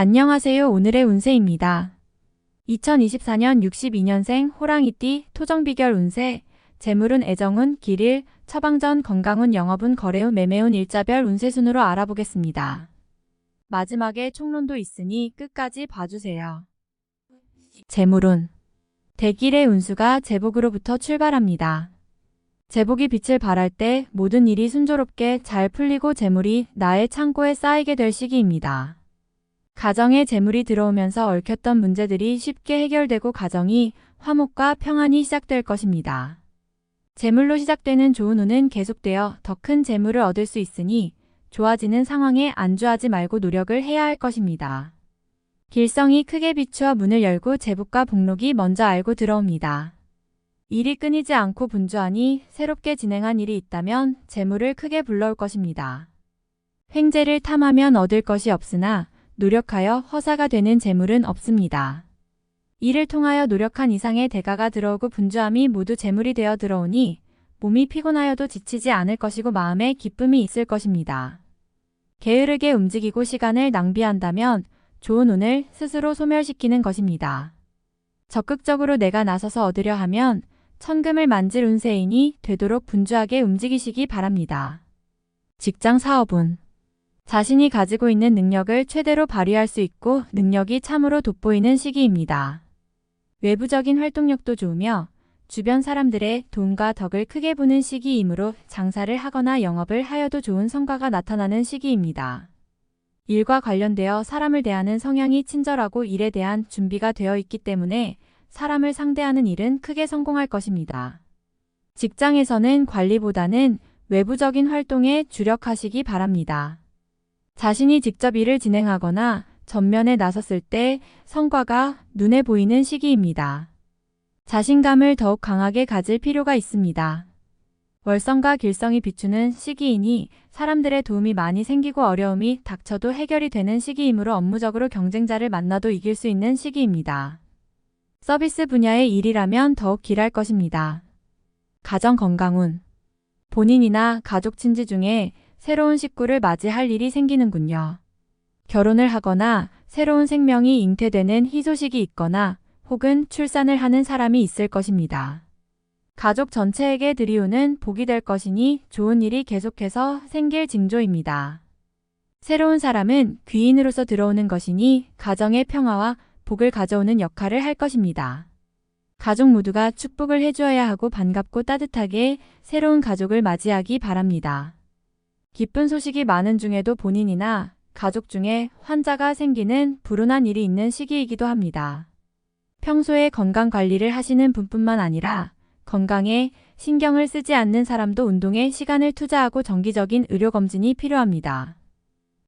안녕하세요. 오늘의 운세입니다. 2024년 62년생 호랑이띠 토정비결 운세, 재물운 애정운 길일, 처방전 건강운 영업운 거래운 매매운 일자별 운세 순으로 알아보겠습니다. 마지막에 총론도 있으니 끝까지 봐주세요. 재물운 대길의 운수가 재복으로부터 출발합니다. 재복이 빛을 발할 때 모든 일이 순조롭게 잘 풀리고 재물이 나의 창고에 쌓이게 될 시기입니다. 가정에 재물이 들어오면서 얽혔던 문제들이 쉽게 해결되고 가정이 화목과 평안이 시작될 것입니다. 재물로 시작되는 좋은 운은 계속되어 더 큰 재물을 얻을 수 있으니 좋아지는 상황에 안주하지 말고 노력을 해야 할 것입니다. 길성이 크게 비추어 문을 열고 재복과 복록이 먼저 알고 들어옵니다. 일이 끊이지 않고 분주하니 새롭게 진행한 일이 있다면 재물을 크게 불러올 것입니다. 횡재를 탐하면 얻을 것이 없으나 노력하여 허사가 되는 재물은 없습니다. 이를 통하여 노력한 이상의 대가가 들어오고 분주함이 모두 재물이 되어 들어오니 몸이 피곤하여도 지치지 않을 것이고 마음에 기쁨이 있을 것입니다. 게으르게 움직이고 시간을 낭비한다면 좋은 운을 스스로 소멸시키는 것입니다. 적극적으로 내가 나서서 얻으려 하면 천금을 만질 운세이니 되도록 분주하게 움직이시기 바랍니다. 직장 사업운 자신이 가지고 있는 능력을 최대로 발휘할 수 있고 능력이 참으로 돋보이는 시기입니다. 외부적인 활동력도 좋으며 주변 사람들의 도움과 덕을 크게 보는 시기이므로 장사를 하거나 영업을 하여도 좋은 성과가 나타나는 시기입니다. 일과 관련되어 사람을 대하는 성향이 친절하고 일에 대한 준비가 되어 있기 때문에 사람을 상대하는 일은 크게 성공할 것입니다. 직장에서는 관리보다는 외부적인 활동에 주력하시기 바랍니다. 자신이 직접 일을 진행하거나 전면에 나섰을 때 성과가 눈에 보이는 시기입니다. 자신감을 더욱 강하게 가질 필요가 있습니다. 월성과 길성이 비추는 시기이니 사람들의 도움이 많이 생기고 어려움이 닥쳐도 해결이 되는 시기이므로 업무적으로 경쟁자를 만나도 이길 수 있는 시기입니다. 서비스 분야의 일이라면 더욱 길할 것입니다. 가정 건강운 본인이나 가족 친지 중에 새로운 식구를 맞이할 일이 생기는군요. 결혼을 하거나 새로운 생명이 잉태되는 희소식이 있거나 혹은 출산을 하는 사람이 있을 것입니다. 가족 전체에게 드리우는 복이 될 것이니 좋은 일이 계속해서 생길 징조입니다. 새로운 사람은 귀인으로서 들어오는 것이니 가정의 평화와 복을 가져오는 역할을 할 것입니다. 가족 모두가 축복을 해주어야 하고 반갑고 따뜻하게 새로운 가족을 맞이하기 바랍니다. 기쁜 소식이 많은 중에도 본인이나 가족 중에 환자가 생기는 불운한 일이 있는 시기이기도 합니다. 평소에 건강 관리를 하시는 분뿐만 아니라 건강에 신경을 쓰지 않는 사람도 운동에 시간을 투자하고 정기적인 의료검진이 필요합니다.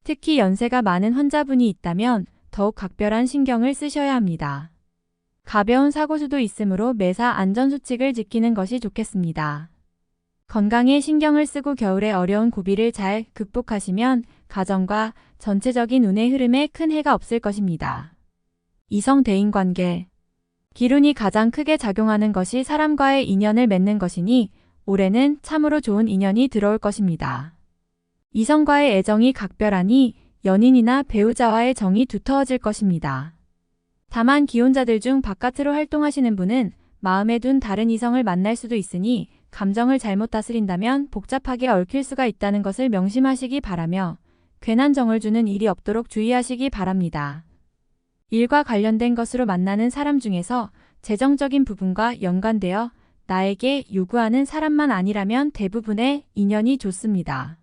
특히 연세가 많은 환자분이 있다면 더욱 각별한 신경을 쓰셔야 합니다. 가벼운 사고수도 있으므로 매사 안전수칙을 지키는 것이 좋겠습니다. 건강에 신경을 쓰고 겨울의 어려운 고비를 잘 극복하시면 가정과 전체적인 운의 흐름에 큰 해가 없을 것입니다. 이성 대인관계 기운이 가장 크게 작용하는 것이 사람과의 인연을 맺는 것이니 올해는 참으로 좋은 인연이 들어올 것입니다. 이성과의 애정이 각별하니 연인이나 배우자와의 정이 두터워질 것입니다. 다만 기혼자들 중 바깥으로 활동하시는 분은 마음에 둔 다른 이성을 만날 수도 있으니 감정을 잘못 다스린다면 복잡하게 얽힐 수가 있다는 것을 명심하시기 바라며 괜한 정을 주는 일이 없도록 주의하시기 바랍니다. 일과 관련된 것으로 만나는 사람 중에서 재정적인 부분과 연관되어 나에게 요구하는 사람만 아니라면 대부분의 인연이 좋습니다.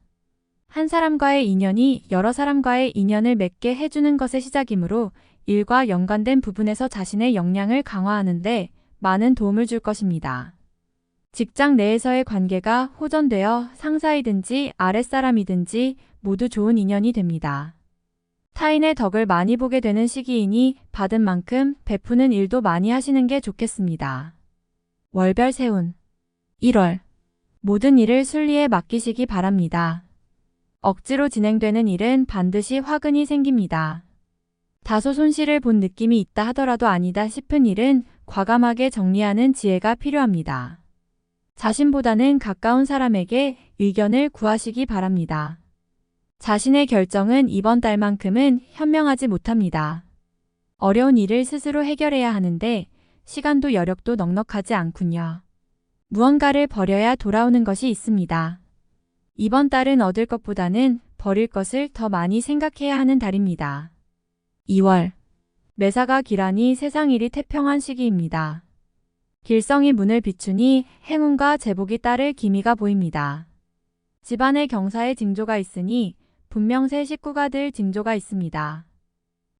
한 사람과의 인연이 여러 사람과의 인연을 맺게 해주는 것의 시작이므로 일과 연관된 부분에서 자신의 역량을 강화하는데 많은 도움을 줄 것입니다. 직장 내에서의 관계가 호전되어 상사이든지 아랫사람이든지 모두 좋은 인연이 됩니다. 타인의 덕을 많이 보게 되는 시기이니 받은 만큼 베푸는 일도 많이 하시는 게 좋겠습니다. 월별 세운 1월 모든 일을 순리에 맡기시기 바랍니다. 억지로 진행되는 일은 반드시 화근이 생깁니다. 다소 손실을 본 느낌이 있다 하더라도 아니다 싶은 일은 과감하게 정리하는 지혜가 필요합니다. 자신보다는 가까운 사람에게 의견을 구하시기 바랍니다. 자신의 결정은 이번 달만큼은 현명하지 못합니다. 어려운 일을 스스로 해결해야 하는데 시간도 여력도 넉넉하지 않군요. 무언가를 버려야 돌아오는 것이 있습니다. 이번 달은 얻을 것보다는 버릴 것을 더 많이 생각해야 하는 달입니다. 2월. 매사가 기란이 세상 일이 태평한 시기입니다. 길성이 문을 비추니 행운과 제복이 따를 기미가 보입니다. 집안에 경사의 징조가 있으니 분명 새 식구가 될 징조가 있습니다.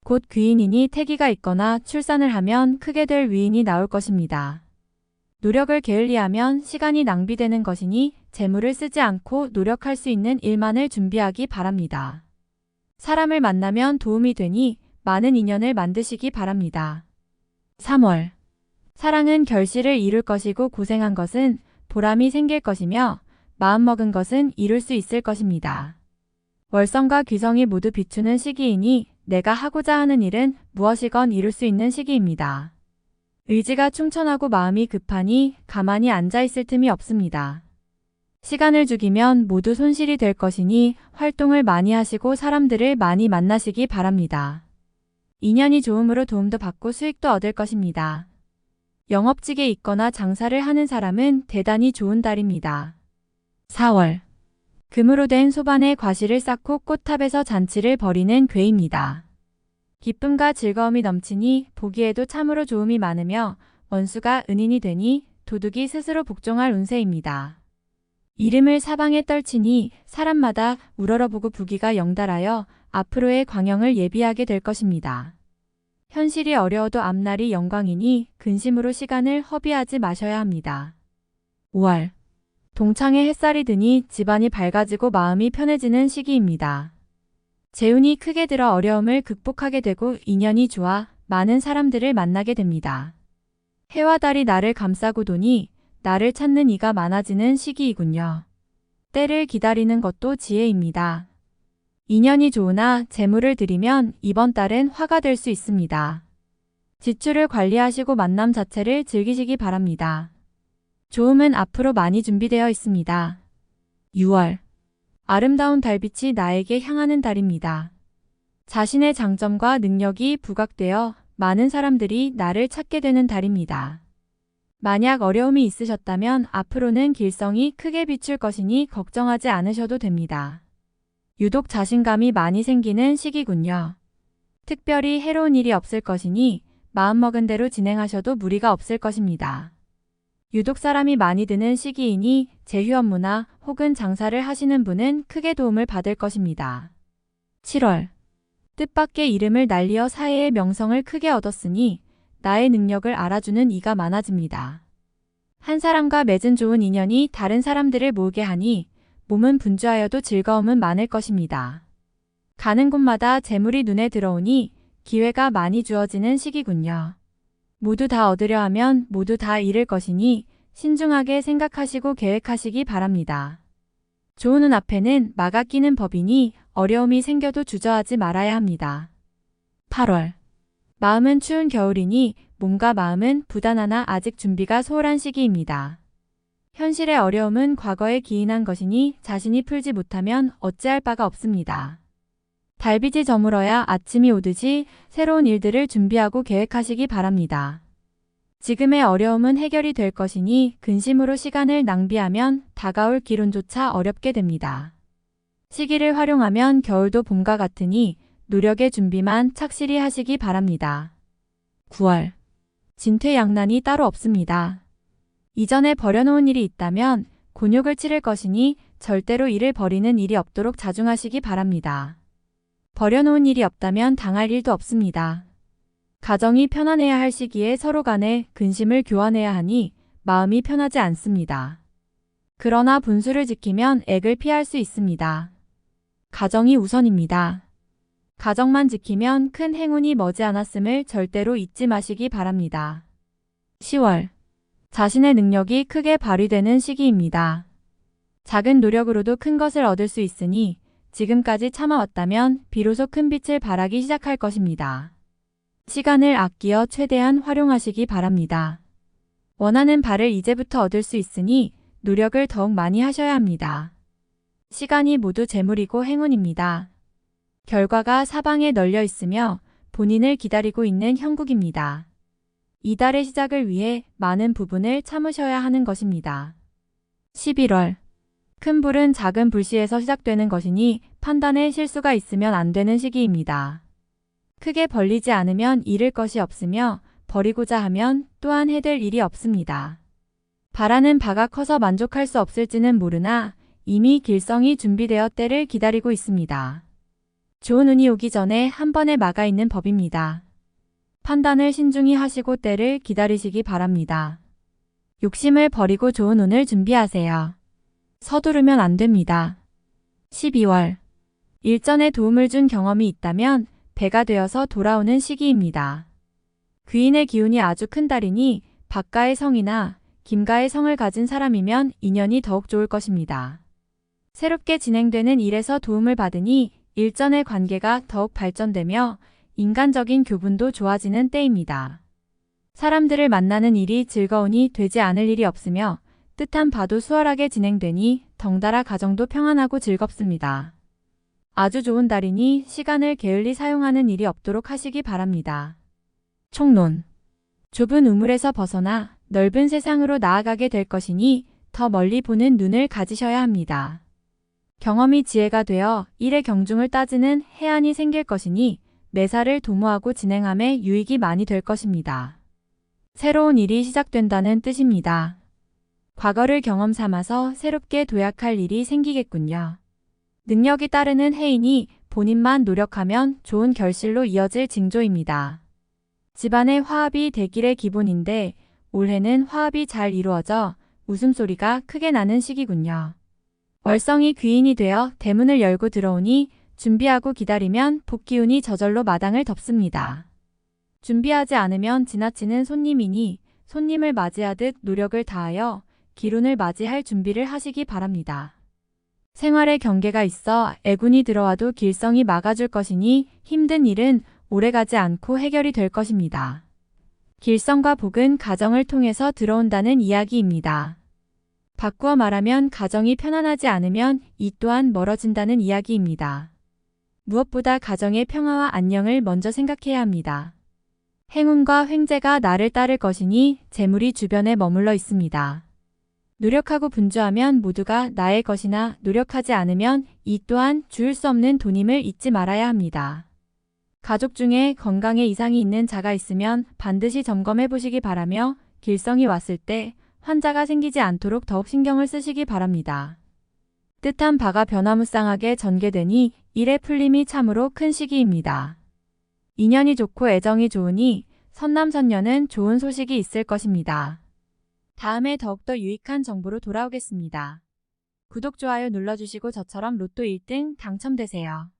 곧 귀인이니 태기가 있거나 출산을 하면 크게 될 위인이 나올 것입니다. 노력을 게을리하면 시간이 낭비되는 것이니 재물을 쓰지 않고 노력할 수 있는 일만을 준비하기 바랍니다. 사람을 만나면 도움이 되니 많은 인연을 만드시기 바랍니다. 3월. 사랑은 결실을 이룰 것이고 고생한 것은 보람이 생길 것이며 마음먹은 것은 이룰 수 있을 것입니다. 월성과 귀성이 모두 비추는 시기이니 내가 하고자 하는 일은 무엇이건 이룰 수 있는 시기입니다. 의지가 충천하고 마음이 급하니 가만히 앉아있을 틈이 없습니다. 시간을 죽이면 모두 손실이 될 것이니 활동을 많이 하시고 사람들을 많이 만나시기 바랍니다. 인연이 좋음으로 도움도 받고 수익도 얻을 것입니다. 영업직에 있거나 장사를 하는 사람은 대단히 좋은 달입니다. 4월. 금으로 된 소반에 과실을 쌓고 꽃탑에서 잔치를 벌이는 괴입니다. 기쁨과 즐거움이 넘치니 보기에도 참으로 좋음이 많으며 원수가 은인이 되니 도둑이 스스로 복종할 운세입니다. 이름을 사방에 떨치니 사람마다 우러러보고 부귀가 영달하여 앞으로의 광영을 예비하게 될 것입니다. 현실이 어려워도 앞날이 영광이니 근심으로 시간을 허비하지 마셔야 합니다. 5월. 동창에 햇살이 드니 집안이 밝아지고 마음이 편해지는 시기입니다. 재운이 크게 들어 어려움을 극복하게 되고 인연이 좋아 많은 사람들을 만나게 됩니다. 해와 달이 나를 감싸고 도니 나를 찾는 이가 많아지는 시기이군요. 때를 기다리는 것도 지혜입니다. 인연이 좋으나 재물을 들이면 이번 달은 화가 될 수 있습니다. 지출을 관리하시고 만남 자체를 즐기시기 바랍니다. 좋음은 앞으로 많이 준비되어 있습니다. 6월. 아름다운 달빛이 나에게 향하는 달입니다. 자신의 장점과 능력이 부각되어 많은 사람들이 나를 찾게 되는 달입니다. 만약 어려움이 있으셨다면 앞으로는 길성이 크게 비출 것이니 걱정하지 않으셔도 됩니다. 유독 자신감이 많이 생기는 시기군요. 특별히 해로운 일이 없을 것이니 마음먹은 대로 진행하셔도 무리가 없을 것입니다. 유독 사람이 많이 드는 시기이니 제휴 업무나 혹은 장사를 하시는 분은 크게 도움을 받을 것입니다. 7월. 뜻밖의 이름을 날리어 사회의 명성을 크게 얻었으니 나의 능력을 알아주는 이가 많아집니다. 한 사람과 맺은 좋은 인연이 다른 사람들을 모으게 하니 몸은 분주하여도 즐거움은 많을 것입니다. 가는 곳마다 재물이 눈에 들어오니 기회가 많이 주어지는 시기군요. 모두 다 얻으려 하면 모두 다 잃을 것이니 신중하게 생각하시고 계획하시기 바랍니다. 좋은 운 앞에는 막아 끼는 법이니 어려움이 생겨도 주저하지 말아야 합니다. 8월. 마음은 추운 겨울이니 몸과 마음은 부단하나 아직 준비가 소홀한 시기입니다. 현실의 어려움은 과거에 기인한 것이니 자신이 풀지 못하면 어찌할 바가 없습니다. 달빛이 저물어야 아침이 오듯이 새로운 일들을 준비하고 계획하시기 바랍니다. 지금의 어려움은 해결이 될 것이니 근심으로 시간을 낭비하면 다가올 기론조차 어렵게 됩니다. 시기를 활용하면 겨울도 봄과 같으니 노력의 준비만 착실히 하시기 바랍니다. 9월. 진퇴양난이 따로 없습니다. 이전에 버려놓은 일이 있다면 곤욕을 치를 것이니 절대로 이를 버리는 일이 없도록 자중하시기 바랍니다. 버려놓은 일이 없다면 당할 일도 없습니다. 가정이 편안해야 할 시기에 서로 간에 근심을 교환해야 하니 마음이 편하지 않습니다. 그러나 분수를 지키면 액을 피할 수 있습니다. 가정이 우선입니다. 가정만 지키면 큰 행운이 머지않았음을 절대로 잊지 마시기 바랍니다. 10월. 자신의 능력이 크게 발휘되는 시기입니다. 작은 노력으로도 큰 것을 얻을 수 있으니 지금까지 참아왔다면 비로소 큰 빛을 발하기 시작할 것입니다. 시간을 아끼어 최대한 활용하시기 바랍니다. 원하는 바를 이제부터 얻을 수 있으니 노력을 더욱 많이 하셔야 합니다. 시간이 모두 재물이고 행운입니다. 결과가 사방에 널려 있으며 본인을 기다리고 있는 형국입니다. 이달의 시작을 위해 많은 부분을 참으셔야 하는 것입니다. 11월. 큰 불은 작은 불씨에서 시작되는 것이니 판단에 실수가 있으면 안 되는 시기입니다. 크게 벌리지 않으면 잃을 것이 없으며 버리고자 하면 또한 해될 일이 없습니다. 바라는 바가 커서 만족할 수 없을지는 모르나 이미 길성이 준비되어 때를 기다리고 있습니다. 좋은 운이 오기 전에 한 번에 막아 있는 법입니다. 판단을 신중히 하시고 때를 기다리시기 바랍니다. 욕심을 버리고 좋은 운을 준비하세요. 서두르면 안 됩니다. 12월. 일전에 도움을 준 경험이 있다면 배가 되어서 돌아오는 시기입니다. 귀인의 기운이 아주 큰 달이니 박가의 성이나 김가의 성을 가진 사람이면 인연이 더욱 좋을 것입니다. 새롭게 진행되는 일에서 도움을 받으니 일전의 관계가 더욱 발전되며 인간적인 교분도 좋아지는 때입니다. 사람들을 만나는 일이 즐거우니 되지 않을 일이 없으며 뜻한 바도 수월하게 진행되니 덩달아 가정도 평안하고 즐겁습니다. 아주 좋은 달이니 시간을 게을리 사용하는 일이 없도록 하시기 바랍니다. 총론. 좁은 우물에서 벗어나 넓은 세상으로 나아가게 될 것이니 더 멀리 보는 눈을 가지셔야 합니다. 경험이 지혜가 되어 일의 경중을 따지는 해안이 생길 것이니 매사를 도모하고 진행함에 유익이 많이 될 것입니다. 새로운 일이 시작된다는 뜻입니다. 과거를 경험 삼아서 새롭게 도약할 일이 생기겠군요. 능력이 따르는 해이니 본인만 노력하면 좋은 결실로 이어질 징조입니다. 집안의 화합이 대길의 기본인데 올해는 화합이 잘 이루어져 웃음소리가 크게 나는 시기군요. 월성이 귀인이 되어 대문을 열고 들어오니 준비하고 기다리면 복기운이 저절로 마당을 덮습니다. 준비하지 않으면 지나치는 손님이니 손님을 맞이하듯 노력을 다하여 기운을 맞이할 준비를 하시기 바랍니다. 생활에 경계가 있어 애군이 들어와도 길성이 막아줄 것이니 힘든 일은 오래가지 않고 해결이 될 것입니다. 길성과 복은 가정을 통해서 들어온다는 이야기입니다. 바꾸어 말하면 가정이 편안하지 않으면 이 또한 멀어진다는 이야기입니다. 무엇보다 가정의 평화와 안녕을 먼저 생각해야 합니다. 행운과 횡재가 나를 따를 것이니 재물이 주변에 머물러 있습니다. 노력하고 분주하면 모두가 나의 것이나 노력하지 않으면 이 또한 주울 수 없는 돈임을 잊지 말아야 합니다. 가족 중에 건강에 이상이 있는 자가 있으면 반드시 점검해 보시기 바라며 길성이 왔을 때 환자가 생기지 않도록 더욱 신경을 쓰시기 바랍니다. 뜻한 바가 변화무쌍하게 전개되니 일의 풀림이 참으로 큰 시기입니다. 인연이 좋고 애정이 좋으니 선남선녀는 좋은 소식이 있을 것입니다. 다음에 더욱더 유익한 정보로 돌아오겠습니다. 구독, 좋아요 눌러주시고 저처럼 로또 1등 당첨되세요.